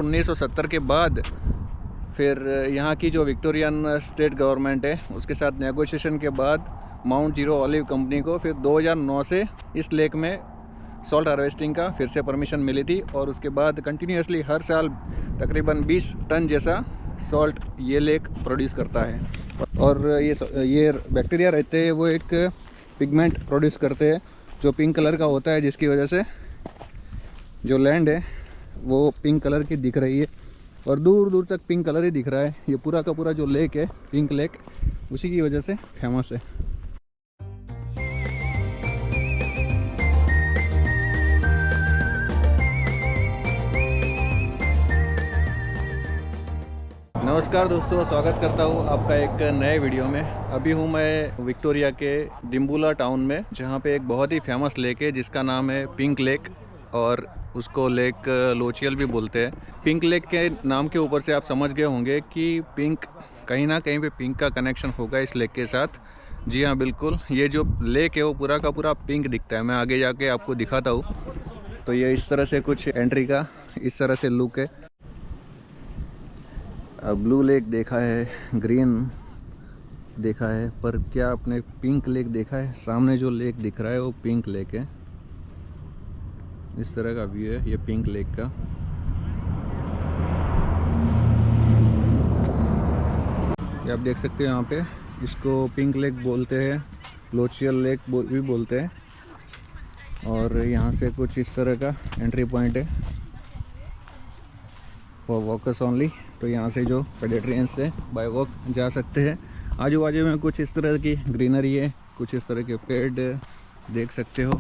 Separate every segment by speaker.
Speaker 1: 1970 के बाद फिर यहाँ की जो विक्टोरियन स्टेट गवर्नमेंट है उसके साथ नेगोशिएशन के बाद माउंट जीरो ऑलिव कंपनी को फिर 2009 से इस लेक में सॉल्ट हार्वेस्टिंग का फिर से परमिशन मिली थी और उसके बाद कंटिन्यूसली हर साल तकरीबन 20 टन जैसा सॉल्ट ये लेक प्रोड्यूस करता है। और ये बैक्टीरिया रहते हैं वो एक पिगमेंट प्रोड्यूस करते हैं जो पिंक कलर का होता है, जिसकी वजह से जो लैंड है वो पिंक कलर की दिख रही है और दूर दूर तक पिंक कलर ही दिख रहा है। ये पूरा का पूरा जो लेक है पिंक लेक उसी की वजह से फेमस है। नमस्कार दोस्तों, स्वागत करता हूँ आपका एक नए वीडियो में। अभी हूँ मैं विक्टोरिया के डिम्बुला टाउन में, जहाँ पे एक बहुत ही फेमस लेक है जिसका नाम है पिंक लेक और उसको लेक लोचियल भी बोलते हैं। पिंक लेक के नाम के ऊपर से आप समझ गए होंगे कि पिंक कहीं ना कहीं पे पिंक का कनेक्शन होगा इस लेक के साथ। जी हाँ, बिल्कुल। ये जो लेक है वो पूरा का पूरा पिंक दिखता है। मैं आगे जाके आपको दिखाता हूँ। तो ये इस तरह से कुछ एंट्री का इस तरह से लुक है। ब्लू लेक देखा है, ग्रीन देखा है, पर क्या आपने पिंक लेक देखा है? सामने जो लेक दिख रहा है वो पिंक लेक है। इस तरह का व्यू है ये पिंक लेक का। ये आप देख सकते हो यहाँ पे, इसको पिंक लेक बोलते हैं, लोचियल लेक भी बोलते हैं। और यहाँ से कुछ इस तरह का एंट्री पॉइंट है फॉर वॉकर्स ओनली। तो यहाँ से जो पेडेट्रियंस है बाय वॉक जा सकते हैं। आजू बाजू में कुछ इस तरह की ग्रीनरी है, कुछ इस तरह के पेड़ देख सकते हो।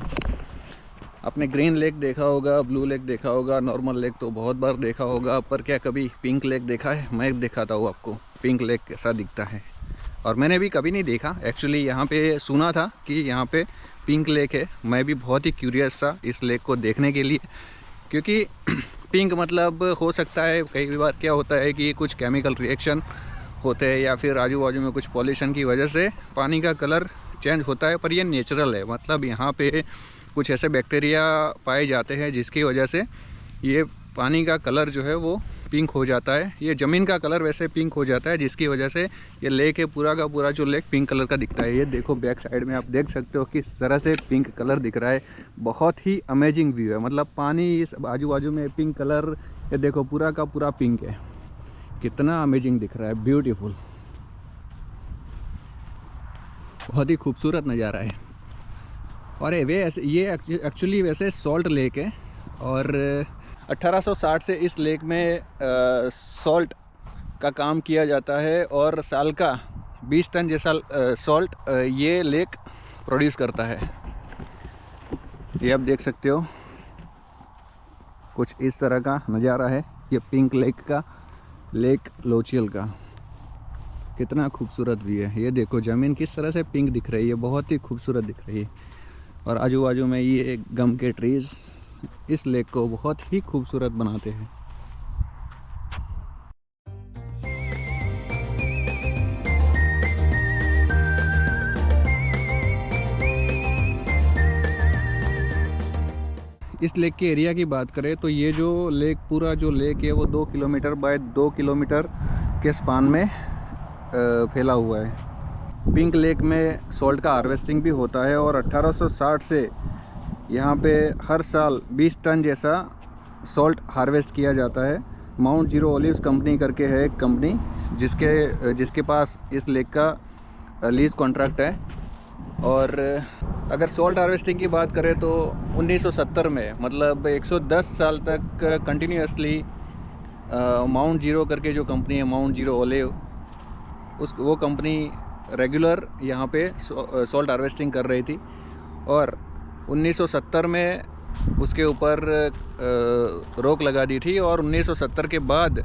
Speaker 1: आपने ग्रीन लेक देखा होगा, ब्लू लेक देखा होगा, नॉर्मल लेक तो बहुत बार देखा होगा, पर क्या कभी पिंक लेक देखा है? मैं दिखाता हूँ आपको पिंक लेक कैसा दिखता है। और मैंने भी कभी नहीं देखा एक्चुअली, यहाँ पे सुना था कि यहाँ पे पिंक लेक है। मैं भी बहुत ही क्यूरियस था इस लेक को देखने के लिए, क्योंकि पिंक मतलब हो सकता है कई बार क्या होता है कि कुछ केमिकल रिएक्शन होते हैं या फिर आजू बाजू में कुछ पॉल्यूशन की वजह से पानी का कलर चेंज होता है, पर ये नेचुरल है। मतलब यहाँ पे कुछ ऐसे बैक्टीरिया पाए जाते हैं जिसकी वजह से ये पानी का कलर जो है वो पिंक हो जाता है। ये ज़मीन का कलर वैसे पिंक हो जाता है, जिसकी वजह से ये लेक है पूरा का पूरा जो लेक पिंक कलर का दिखता है। ये देखो बैक साइड में आप देख सकते हो किस तरह से पिंक कलर दिख रहा है। बहुत ही अमेजिंग व्यू है। मतलब पानी इस आजू बाजू में पिंक कलर, ये देखो पूरा का पूरा पिंक है। कितना अमेजिंग दिख रहा है, ब्यूटीफुल, बहुत ही खूबसूरत नज़ारा है। और ये एक्चुअली वैसे सॉल्ट लेक है और 1860 से इस लेक में सॉल्ट का काम किया जाता है और साल का 20 टन जैसा सॉल्ट ये लेक प्रोड्यूस करता है। ये आप देख सकते हो कुछ इस तरह का नज़ारा है ये पिंक लेक का, लेक लोचियल का। कितना खूबसूरत भी है। ये देखो ज़मीन किस तरह से पिंक दिख रही है, बहुत ही खूबसूरत दिख रही है। और आजू बाजू में ये गम के ट्रीज़ इस लेक को बहुत ही खूबसूरत बनाते हैं। इस लेक के एरिया की बात करें तो ये जो लेक पूरा जो लेक है वो 2 किलोमीटर बाय 2 किलोमीटर के स्पान में फैला हुआ है। पिंक लेक में सॉल्ट का हार्वेस्टिंग भी होता है और 1860 से यहाँ पे हर साल 20 टन जैसा सॉल्ट हार्वेस्ट किया जाता है। माउंट जीरो ऑलिव्स कंपनी करके है एक कंपनी जिसके पास इस लेक का लीज कॉन्ट्रैक्ट है। और अगर सॉल्ट हार्वेस्टिंग की बात करें तो 1970 में, मतलब 110 साल तक कंटिन्यूसली माउंट जीरो करके जो कंपनी है माउंट जीरो ऑलिव, वो कंपनी रेगुलर यहाँ पे सॉल्ट हार्वेस्टिंग कर रही थी। और 1970 में उसके ऊपर रोक लगा दी थी और 1970 के बाद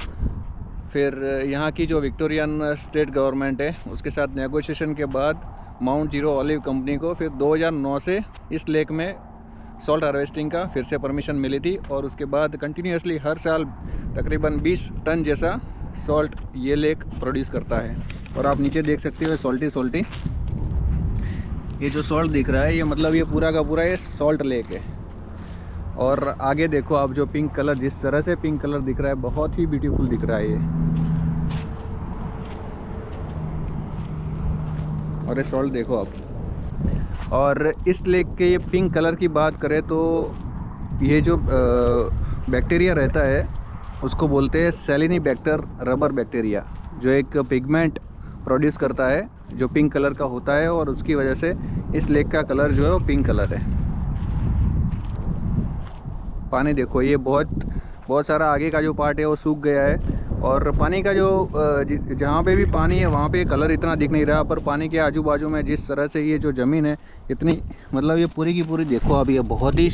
Speaker 1: फिर यहाँ की जो विक्टोरियन स्टेट गवर्नमेंट है उसके साथ नेगोशिएशन के बाद माउंट जीरो ऑलिव कंपनी को फिर 2009 से इस लेक में सॉल्ट हार्वेस्टिंग का फिर से परमिशन मिली थी और उसके बाद कंटिन्यूसली हर साल तकरीबन 20 टन जैसा सॉल्ट ये लेक प्रोड्यूस करता है। और आप नीचे देख सकते हो सॉल्टी ये जो सॉल्ट दिख रहा है ये मतलब ये पूरा का पूरा ये सॉल्ट लेक है। और आगे देखो आप, जो पिंक कलर, जिस तरह से पिंक कलर दिख रहा है, बहुत ही ब्यूटीफुल दिख रहा है ये। और ये सॉल्ट देखो आप। और इस लेक के ये पिंक कलर की बात करें तो ये जो बैक्टीरिया रहता है उसको बोलते हैं सेलिनीबैक्टर रबर बैक्टीरिया, जो एक पिगमेंट प्रोड्यूस करता है जो पिंक कलर का होता है, और उसकी वजह से इस लेक का कलर जो है वो पिंक कलर है। पानी देखो, ये बहुत सारा आगे का जो पार्ट है वो सूख गया है, और पानी का जो जहाँ पे भी पानी है वहाँ पे कलर इतना दिख नहीं रहा, पर पानी के आजू बाजू में जिस तरह से ये जो ज़मीन है इतनी, मतलब ये पूरी की पूरी देखो अब, ये बहुत ही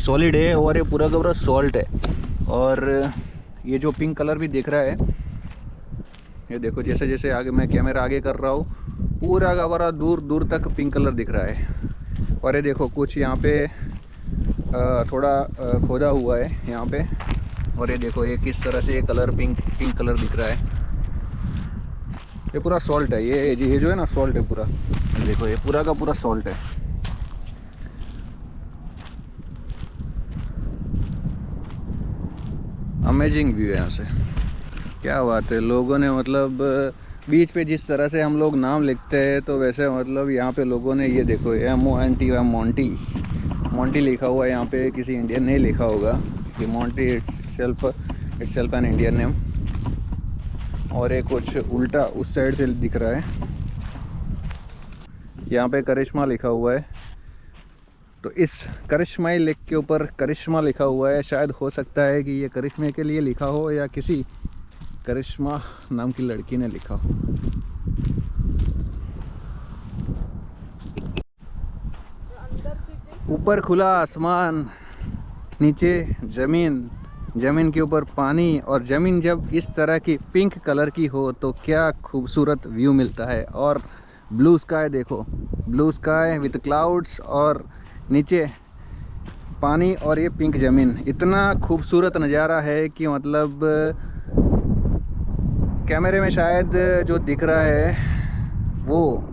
Speaker 1: सॉलिड है और ये पूरा का पूरा सॉल्ट है। और ये जो पिंक कलर भी दिख रहा है, ये देखो जैसे जैसे आगे मैं कैमरा आगे कर रहा हूँ, पूरा का पूरा दूर दूर तक पिंक कलर दिख रहा है। और ये देखो कुछ यहाँ पे थोड़ा खोदा हुआ है यहाँ पे, और ये देखो ये किस तरह से ये कलर पिंक कलर दिख रहा है। ये पूरा सॉल्ट है, ये जो है ना सॉल्ट है पूरा, देखो ये पूरा का पूरा सॉल्ट है। अमेजिंग व्यू है यहाँ से, क्या बात है। लोगों ने मतलब बीच पे जिस तरह से हम लोग नाम लिखते हैं, तो वैसे मतलब यहाँ पे लोगों ने ये देखो MONTY मोंटी लिखा हुआ है यहाँ पे, किसी इंडियन ने लिखा होगा कि Monty itself an Indian name. और ये कुछ उल्टा उस साइड से दिख रहा है, यहाँ पे करिश्मा लिखा हुआ है, तो इस करिश्माई लेक के ऊपर करिश्मा लिखा हुआ है। शायद हो सकता है कि ये करिश्मे के लिए लिखा हो या किसी करिश्मा नाम की लड़की ने लिखा हो। ऊपर खुला आसमान, नीचे ज़मीन के ऊपर पानी, और ज़मीन जब इस तरह की पिंक कलर की हो तो क्या खूबसूरत व्यू मिलता है। और ब्लू स्काई देखो, ब्लू स्काई विद क्लाउड्स, और नीचे पानी और ये पिंक ज़मीन, इतना खूबसूरत नज़ारा है कि मतलब कैमरे में शायद जो दिख रहा है वो,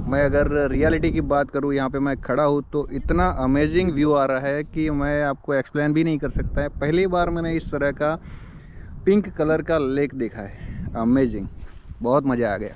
Speaker 1: मैं अगर रियलिटी की बात करूँ, यहाँ पे मैं खड़ा हूँ तो इतना अमेजिंग व्यू आ रहा है कि मैं आपको एक्सप्लेन भी नहीं कर सकता है। पहली बार मैंने इस तरह का पिंक कलर का लेक देखा है, अमेजिंग, बहुत मज़ा आ गया।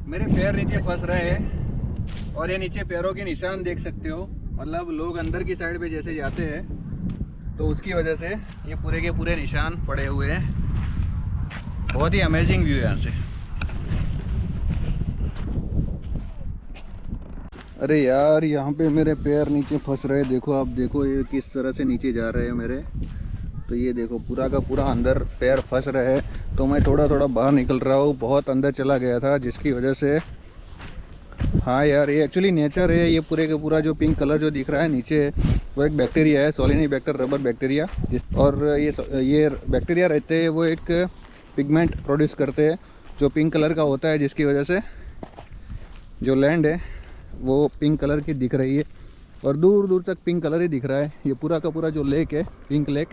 Speaker 1: मेरे पैर नीचे फंस रहे हैं, और ये नीचे पैरों के निशान देख सकते हो, मतलब लोग अंदर की साइड पे जैसे जाते हैं तो उसकी वजह से ये पूरे के पूरे निशान पड़े हुए हैं। बहुत ही अमेजिंग व्यू है यहाँ से। अरे यार, यहाँ पे मेरे पैर नीचे फंस रहे हैं, देखो आप, देखो ये किस तरह से नीचे जा रहे हैं मेरे, तो ये देखो पूरा का पूरा अंदर पैर फंस रहे हैं। तो मैं थोड़ा थोड़ा बाहर निकल रहा हूँ, बहुत अंदर चला गया था जिसकी वजह से, हाँ यार, ये एक्चुअली नेचर है। ये पूरे का पूरा जो पिंक कलर जो दिख रहा है नीचे, वो एक बैक्टीरिया है, सेलिनीबैक्टर रबर बैक्टीरिया, और ये बैक्टीरिया रहते हैं, वो एक पिगमेंट प्रोड्यूस करते हैं जो पिंक कलर का होता है, जिसकी वजह से जो लैंड है वो पिंक कलर की दिख रही है, और दूर दूर तक पिंक कलर ही दिख रहा है। ये पूरा का पूरा जो लेक है, पिंक लेक,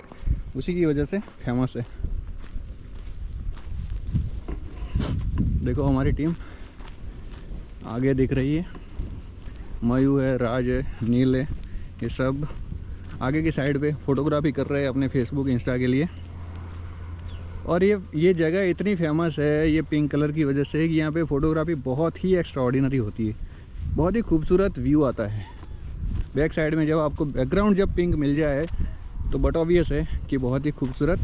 Speaker 1: उसी की वजह से फेमस है। देखो हमारी टीम आगे दिख रही है, मयू है, राज है, नील है, ये सब आगे की साइड पे फ़ोटोग्राफी कर रहे हैं अपने फेसबुक इंस्टा के लिए। और ये जगह इतनी फेमस है ये पिंक कलर की वजह से कि यहाँ पे फ़ोटोग्राफी बहुत ही एक्स्ट्राऑर्डिनरी होती है, बहुत ही खूबसूरत व्यू आता है। बैक साइड में जब आपको बैकग्राउंड जब पिंक मिल जाए तो बट ऑब्वियस है कि बहुत ही खूबसूरत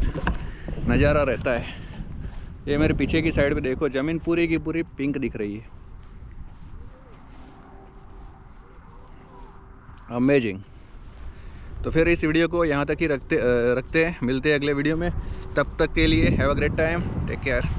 Speaker 1: नज़ारा रहता है। ये मेरे पीछे की साइड पे देखो, ज़मीन पूरी की पूरी पिंक दिख रही है, अमेजिंग। तो फिर इस वीडियो को यहाँ तक ही रखते हैं, मिलते हैं अगले वीडियो में। तब तक के लिए have a great time, take care.